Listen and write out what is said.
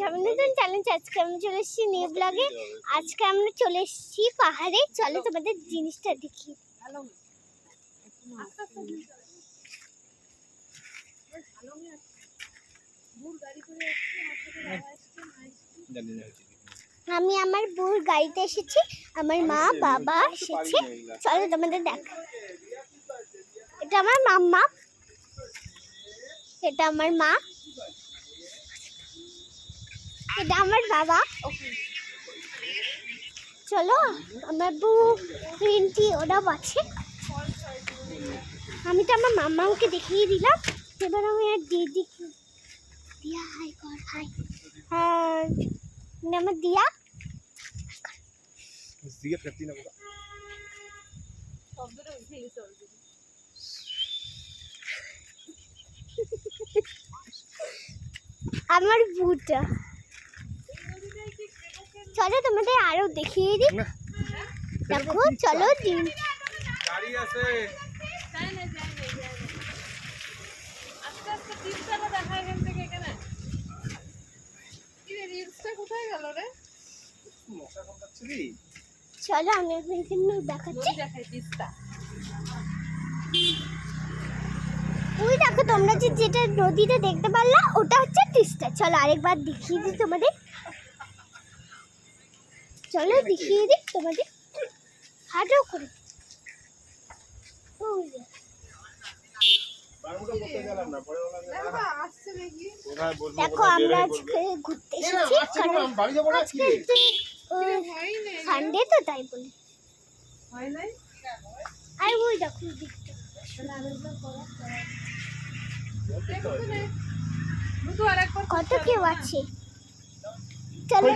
স্বামীনতুন challenge. আজকে আমি চলে এসেছি নিউ ব্লগে। আজকে আমরা চলে এসেছি পাহাড়ে। চলো তোমাদের জিনিসটা দেখি। আমি আমার বউর গাড়িতে এসেছি, আমার মা বাবা এসেছে। চলো তোমাদের দেখ। এটা আমার মাম্মা, এটা আমার মা, এটা আমার বাবা। চলো আমার বউ রিন্টি ওরাও আছে। আমি তো আমার মাম্মাকে দেখিয়ে দিলাম, এবার আমি আর দিদি দিয়া হাই কর। হাই হ্যাঁ, আমার দিয়া আমার বুটা। চলো তোমাদের আরো দেখিয়ে দিই। দেখো চলো গাড়ি আছে। চলো আমি দেখাচ্ছি। ওই দেখো তোমরা যেটা নদীতে দেখতে পারলা ওটা হচ্ছে তিস্তা। চলো আরেকবার দেখিয়ে দিই তোমাদের। চলো দেখিয়ে দিই তোমাদের, হাঁটো করে। দেখো আমরা আজকে ঘুরতে এসেছি, সানডে তো তাই বলি। আর ওই দেখো কত কেউ আছে। চলো